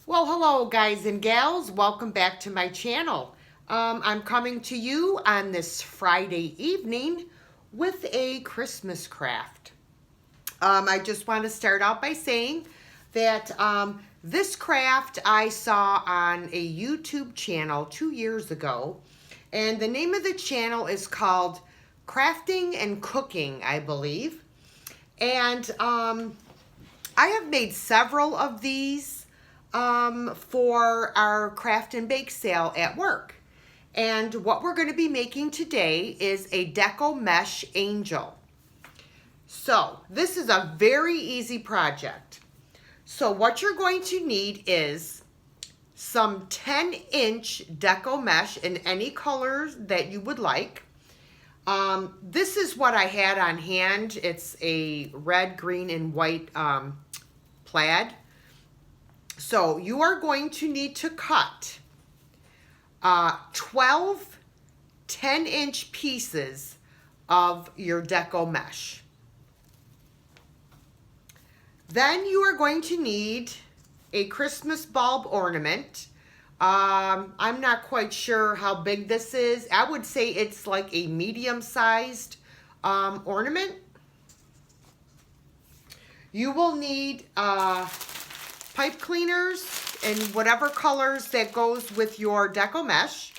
Well, hello guys and gals. Welcome back to my channel. I'm coming to you on this Friday evening with a Christmas craft. I just want to start out by saying that this craft I saw on a YouTube channel 2 years ago, and the name of the channel is called Crafting and Cooking, I believe. And I have made several of these for our craft and bake sale at work. And what we're going to be making today is a Deco mesh angel. So this is a very easy project. So what you're going to need is some 10-inch Deco mesh in any colors that you would like. This is what I had on hand. It's a red, green, and white plaid. So you are going to need to cut 12 10-inch pieces of your Deco mesh. Then you are going to need a Christmas bulb ornament. I'm not quite sure how big this is. I would say it's like a medium-sized ornament. You will need pipe cleaners in whatever colors that goes with your Deco mesh.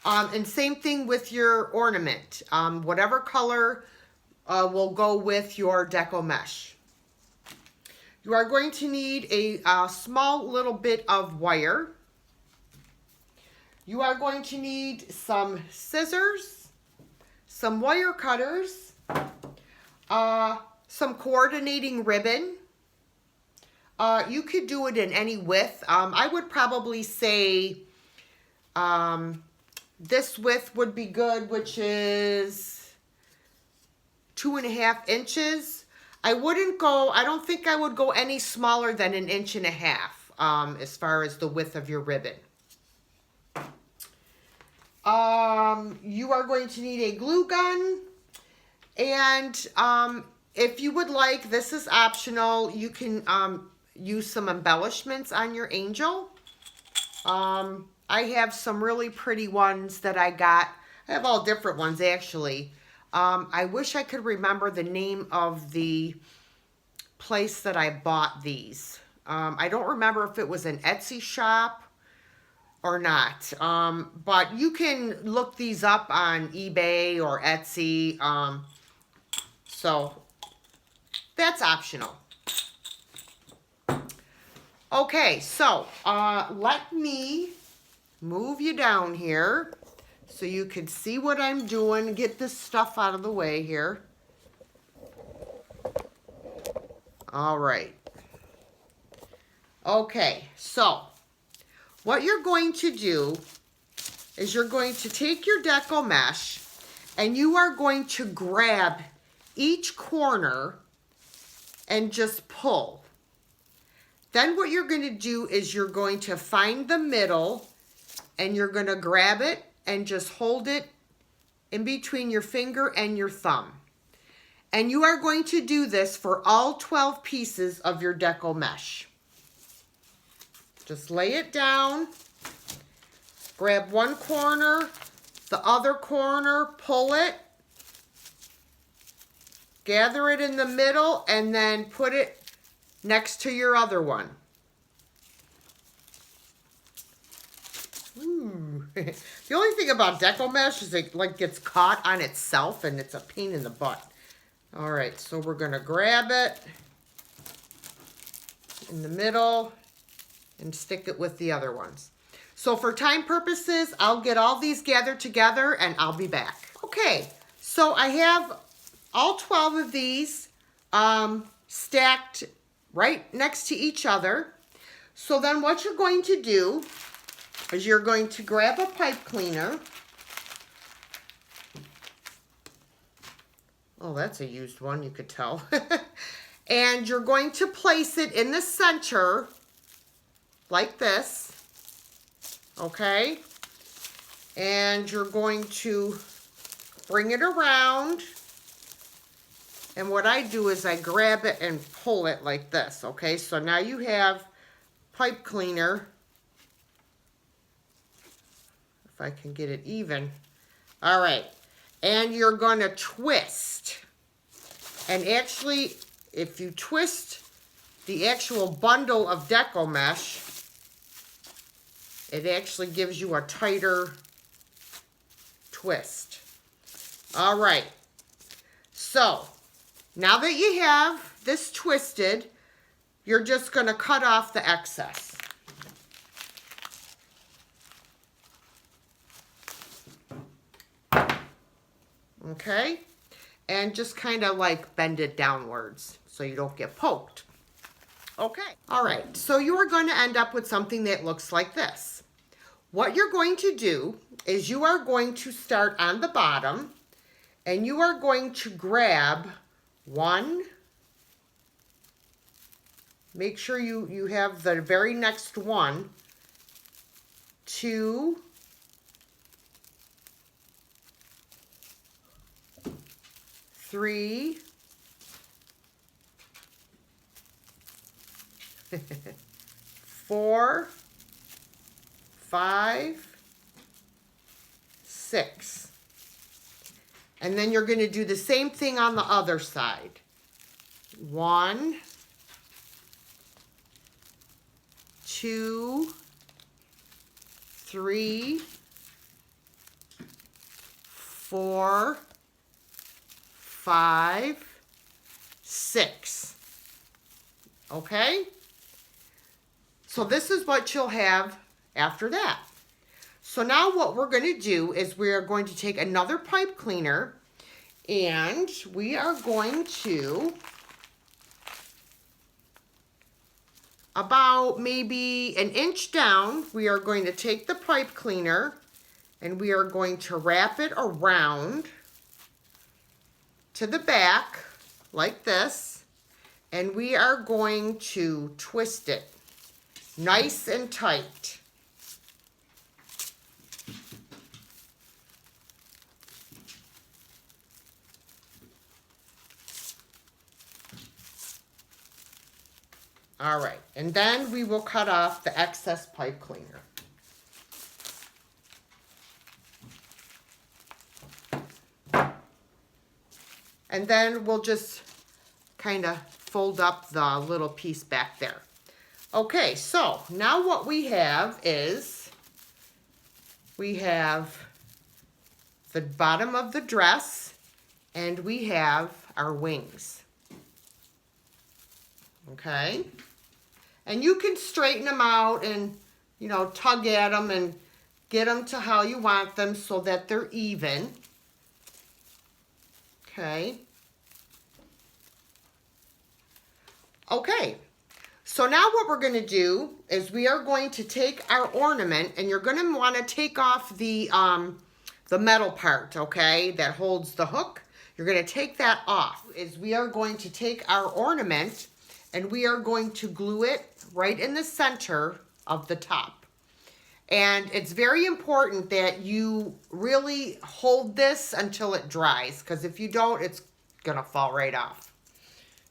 And same thing with your ornament. Whatever color will go with your Deco mesh. You are going to need a small little bit of wire. You are going to need some scissors, some wire cutters, some coordinating ribbon. You could do it in any width. I would probably say this width would be good, which is 2.5 inches. I don't think I would go any smaller than 1.5 inches as far as the width of your ribbon. You are going to need a glue gun, and if you would like, this is optional, you can use some embellishments on your angel. I have some really pretty ones that I got. I have all different ones actually. I wish I could remember the name of the place that I bought these. I don't remember if it was an Etsy shop or not. But you can look these up on eBay or Etsy. So that's optional. Okay, so let me move you down here so you can see what I'm doing. Get this stuff out of the way here. All right. Okay, so what you're going to do is you're going to take your Deco mesh and you are going to grab each corner and just pull. Then what you're going to do is you're going to find the middle and you're going to grab it and just hold it in between your finger and your thumb. And you are going to do this for all 12 pieces of your Deco mesh. Just lay it down, grab one corner, the other corner, pull it, gather it in the middle, and then put it next to your other one. Ooh. The only thing about Deco mesh is it like gets caught on itself and it's a pain in the butt. All right, so we're gonna grab it in the middle and stick it with the other ones. So for time purposes, I'll get all these gathered together and I'll be back. Okay, so I have all 12 of these stacked right next to each other. So then what you're going to do is you're going to grab a pipe cleaner. Oh, that's a used one, you could tell. And you're going to place it in the center like this, okay? And you're going to bring it around. And what I do is I grab it and pull it like this, okay? So now you have pipe cleaner, if I can get it even. All right, and you're going to twist. And actually, if you twist the actual bundle of Deco mesh, it actually gives you a tighter twist. All right, so now that you have this twisted, you're just going to cut off the excess. Okay, and just kind of like bend it downwards so you don't get poked. Okay, all right, so you are going to end up with something that looks like this. What you're going to do is you are going to start on the bottom and you are going to grab one. Make sure you have the very next one, 2, 3, 4, 5, 6. And then you're going to do the same thing on the other side. 1, 2, 3, 4, 5, 6. Okay? So this is what you'll have after that. So now what we're going to do is we are going to take another pipe cleaner and we are going to, about maybe an inch down, we are going to take the pipe cleaner and we are going to wrap it around to the back like this, and we are going to twist it nice and tight. All right, and then we will cut off the excess pipe cleaner. And then we'll just kind of fold up the little piece back there. Okay, so now what we have is, we have the bottom of the dress and we have our wings. Okay? And you can straighten them out and, you know, tug at them and get them to how you want them so that they're even. Okay. Okay. So now what we're going to do is we are going to take our ornament, and you're going to want to take off the metal part, okay, that holds the hook. You're going to take that off. Is we are going to take our ornament and we are going to glue it right in the center of the top. And it's very important that you really hold this until it dries, because if you don't, it's going to fall right off.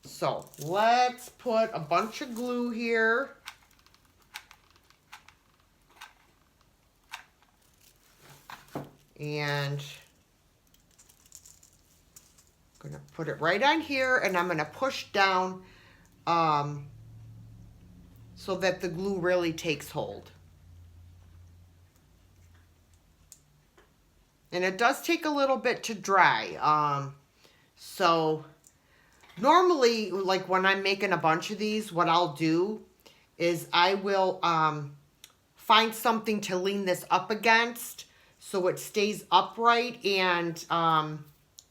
So let's put a bunch of glue here. And I'm going to put it right on here, and I'm going to push down so that the glue really takes hold. And it does take a little bit to dry. So normally, like when I'm making a bunch of these, what I'll do is I will find something to lean this up against so it stays upright and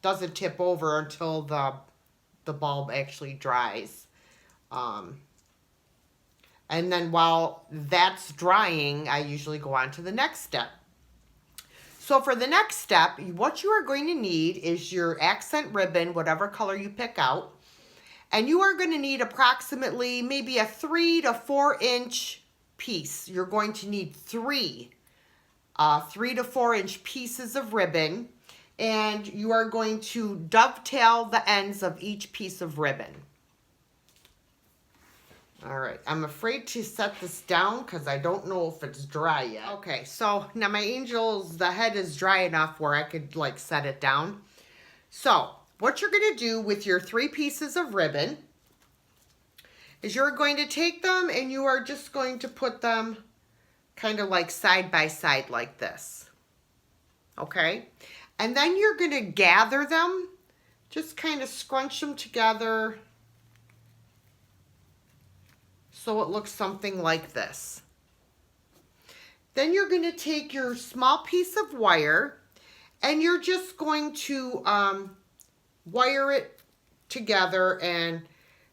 doesn't tip over until the bulb actually dries. And then while that's drying, I usually go on to the next step. So for the next step, what you are going to need is your accent ribbon, whatever color you pick out. And you are going to need approximately maybe a 3 to 4 inch piece. You're going to need 3 to 4 inch pieces of ribbon. And you are going to dovetail the ends of each piece of ribbon. All right, I'm afraid to set this down because I don't know if it's dry yet. Okay, so now my angels, the head is dry enough where I could like set it down. So what you're gonna do with your 3 pieces of ribbon is you're going to take them and you are just going to put them kind of like side by side like this. Okay, and then you're gonna gather them, just kind of scrunch them together so it looks something like this. Then you're going to take your small piece of wire and you're just going to wire it together, and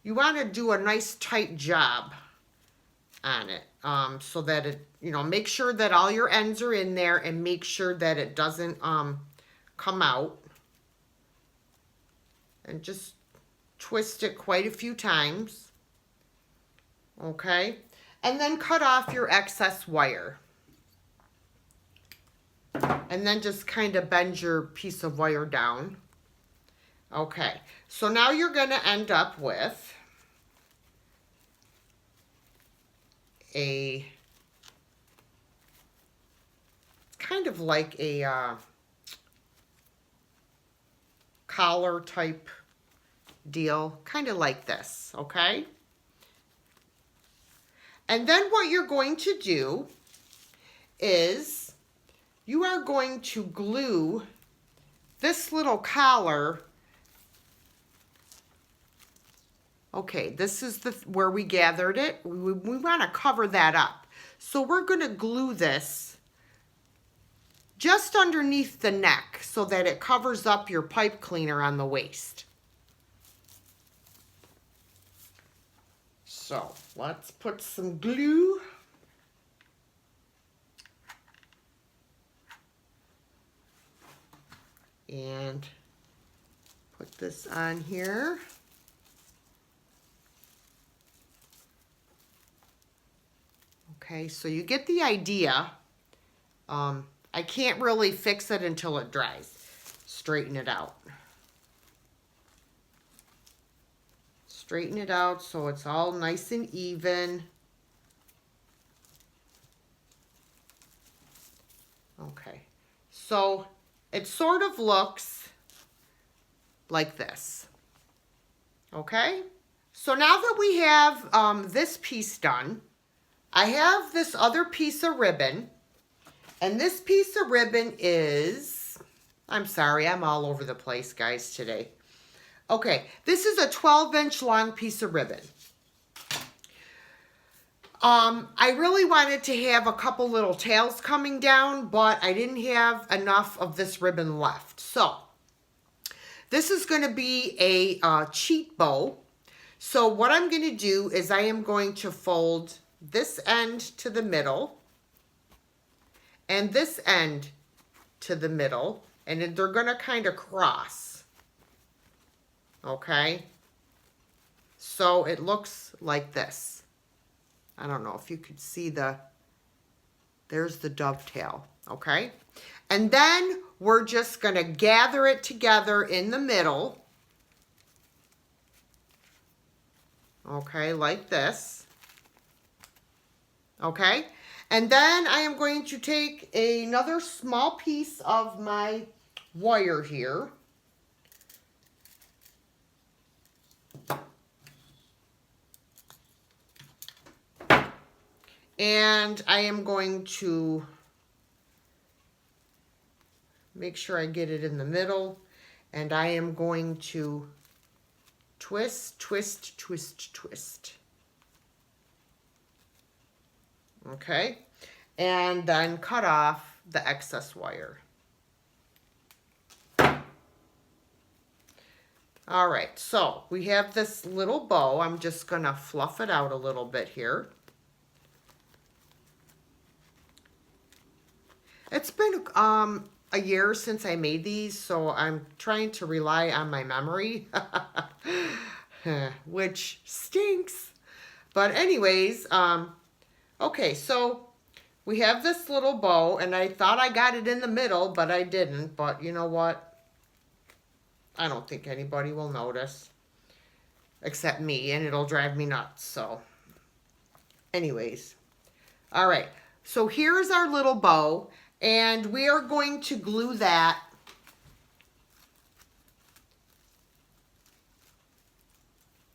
you want to do a nice tight job on it so that it, you know, make sure that all your ends are in there and make sure that it doesn't come out, and just twist it quite a few times. Okay, and then cut off your excess wire. And then just kind of bend your piece of wire down. Okay, so now you're going to end up with a kind of like a collar type deal, kind of like this, okay? And then what you're going to do is you are going to glue this little collar. Okay, this is where we gathered it. We want to cover that up. So we're going to glue this just underneath the neck so that it covers up your pipe cleaner on the waist. So let's put some glue. And put this on here. Okay, so you get the idea. I can't really fix it until it dries. Straighten it out. Straighten it out so it's all nice and even. Okay, so it sort of looks like this. Okay, so now that we have this piece done, I have this other piece of ribbon, and this piece of ribbon is, I'm sorry, I'm all over the place, guys, today. Okay, this is a 12-inch long piece of ribbon. I really wanted to have a couple little tails coming down, but I didn't have enough of this ribbon left. So, this is going to be a cheat bow. So, what I'm going to do is I am going to fold this end to the middle and this end to the middle, and they're going to kind of cross. Okay, so it looks like this. I don't know if you could see there's the dovetail, okay? And then we're just gonna gather it together in the middle, okay, like this, okay? And then I am going to take another small piece of my wire here, and I am going to make sure I get it in the middle, and I am going to twist, twist, twist, twist. Okay, and then cut off the excess wire. All right, so we have this little bow. I'm just gonna fluff it out a little bit here. It's been a year since I made these, so I'm trying to rely on my memory, which stinks. But anyways, okay, so we have this little bow, and I thought I got it in the middle, but I didn't. But you know what? I don't think anybody will notice, except me, and it'll drive me nuts, so Anyways, all right. So here's our little bow, and we are going to glue that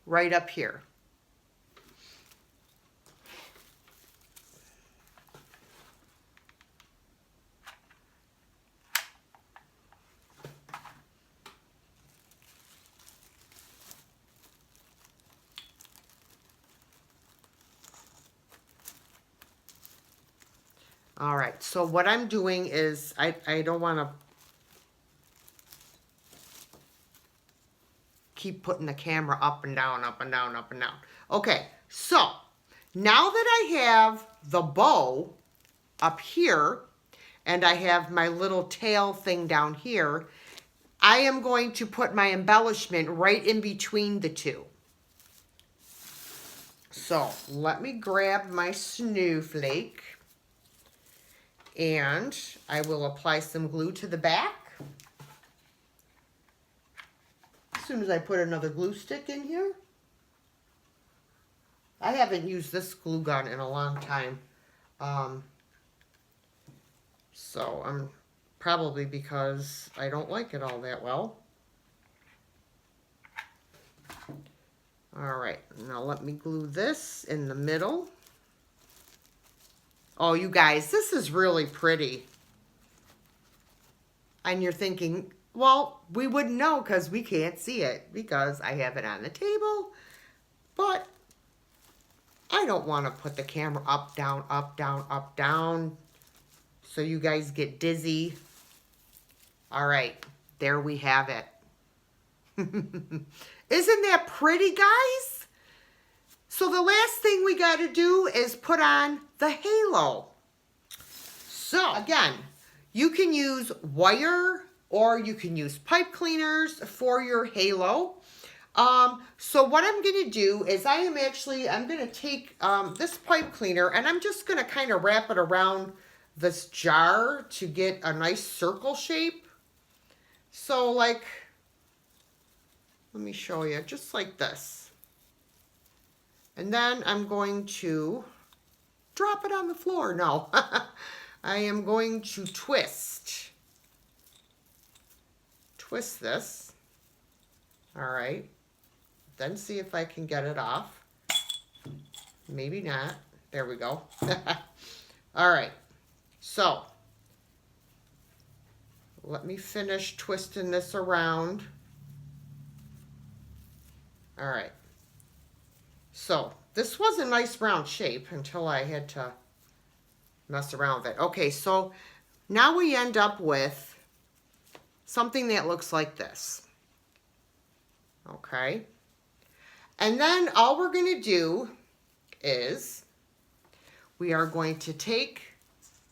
right up here. All right, so what I'm doing is I don't want to keep putting the camera up and down, up and down, up and down. Okay, so now that I have the bow up here and I have my little tail thing down here, I am going to put my embellishment right in between the two. So let me grab my snowflake and I will apply some glue to the back. As soon as I put another glue stick in here. I haven't used this glue gun in a long time. So I'm probably because I don't like it all that well. All right, now let me glue this in the middle. Oh, you guys, this is really pretty. And you're thinking, well, we wouldn't know because we can't see it because I have it on the table. But I don't want to put the camera up, down, up, down, up, down, so you guys get dizzy. All right, there we have it. Isn't that pretty, guys? So the last thing we got to do is put on the halo. So again, you can use wire or you can use pipe cleaners for your halo. So what I'm going to do is I'm going to take this pipe cleaner and I'm just going to kind of wrap it around this jar to get a nice circle shape. So like, let me show you, just like this. And then I'm going to drop it on the floor. No, I am going to twist this. All right. Then see if I can get it off. Maybe not. There we go. All right. So let me finish twisting this around. All right. So this was a nice round shape until I had to mess around with it. Okay, so now we end up with something that looks like this. Okay. And then all we're going to do is we are going to take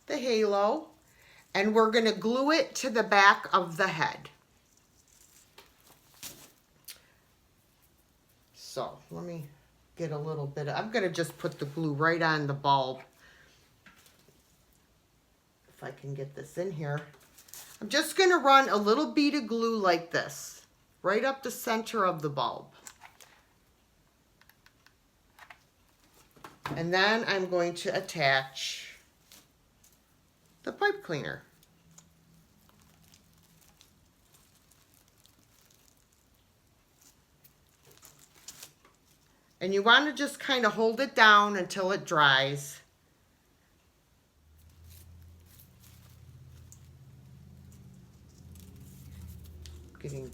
the halo and we're going to glue it to the back of the head. So let me get a little bit of, I'm going to just put the glue right on the bulb. If I can get this in here. I'm just going to run a little bead of glue like this, right up the center of the bulb. And then I'm going to attach the pipe cleaner. And you want to just kind of hold it down until it dries. Getting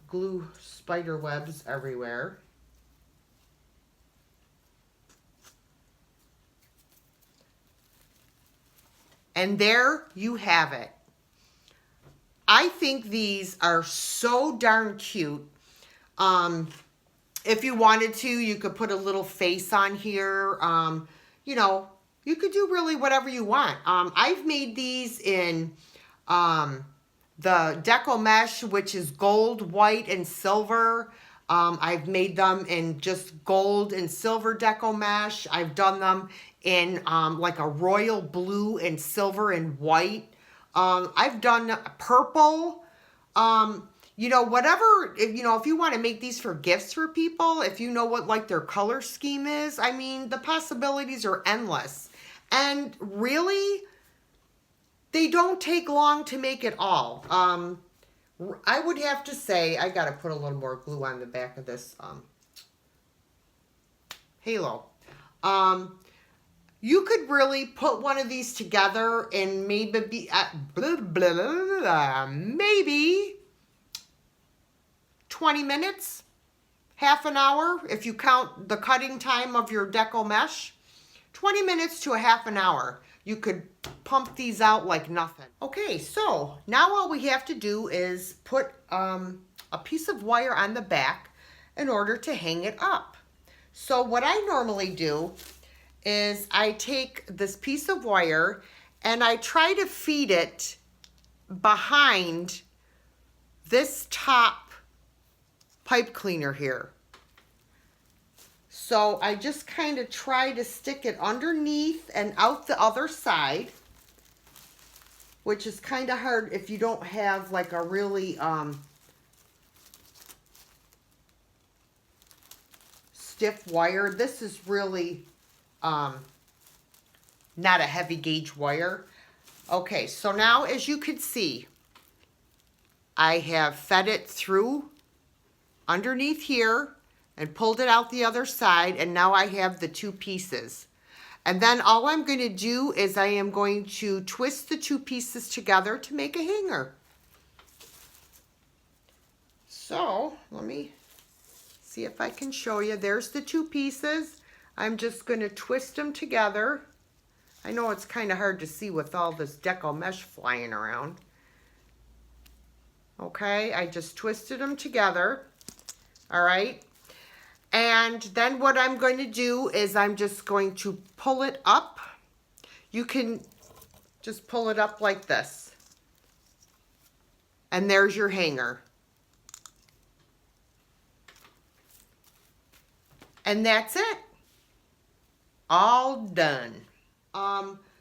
glue spider webs everywhere. And there you have it. I think these are so darn cute. If you wanted to, you could put a little face on here. You know, you could do really whatever you want. I've made these in the Deco mesh, which is gold, white, and silver. I've made them in just gold and silver Deco mesh. I've done them in like a royal blue and silver and white. I've done purple. whatever, if you want to make these for gifts for people, if you know what like their color scheme is, I mean, the possibilities are endless. And really, they don't take long to make it all. I would have to say, I got to put a little more glue on the back of this halo. You could really put one of these together in maybe maybe 20 minutes, half an hour, if you count the cutting time of your Deco mesh. 20 minutes to a half an hour. You could pump these out like nothing. Okay, so now all we have to do is put a piece of wire on the back in order to hang it up. So what I normally do is I take this piece of wire and I try to feed it behind this top pipe cleaner here. So I just kind of try to stick it underneath and out the other side, which is kind of hard if you don't have like a really stiff wire. This is really not a heavy gauge wire. Okay, so now as you can see, I have fed it through underneath here and pulled it out the other side, and now I have the two pieces. And then all I'm going to do is I am going to twist the two pieces together to make a hanger. So let me see if I can show you. There's the two pieces. I'm just going to twist them together. I know it's kind of hard to see with all this Deco mesh flying around. Okay, I just twisted them together. All right. And then what I'm going to do is I'm just going to pull it up. You can just pull it up like this. And there's your hanger. And that's it. All done.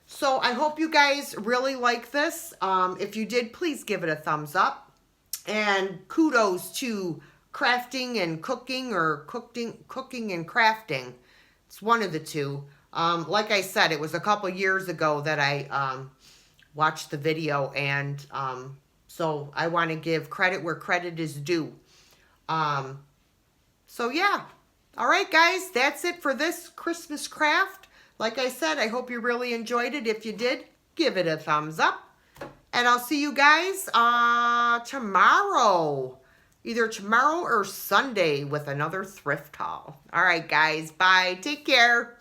So I hope you guys really like this. If you did, please give it a thumbs up. And kudos to crafting and cooking, or cooking and crafting. It's one of the two. Like I said, it was a couple years ago that I watched the video, and so I want to give credit where credit is due. So yeah. All right, guys, that's it for this Christmas craft. Like I said, I hope you really enjoyed it. If you did, give it a thumbs up. And I'll see you guys tomorrow. Either tomorrow or Sunday with another thrift haul. All right, guys. Bye. Take care.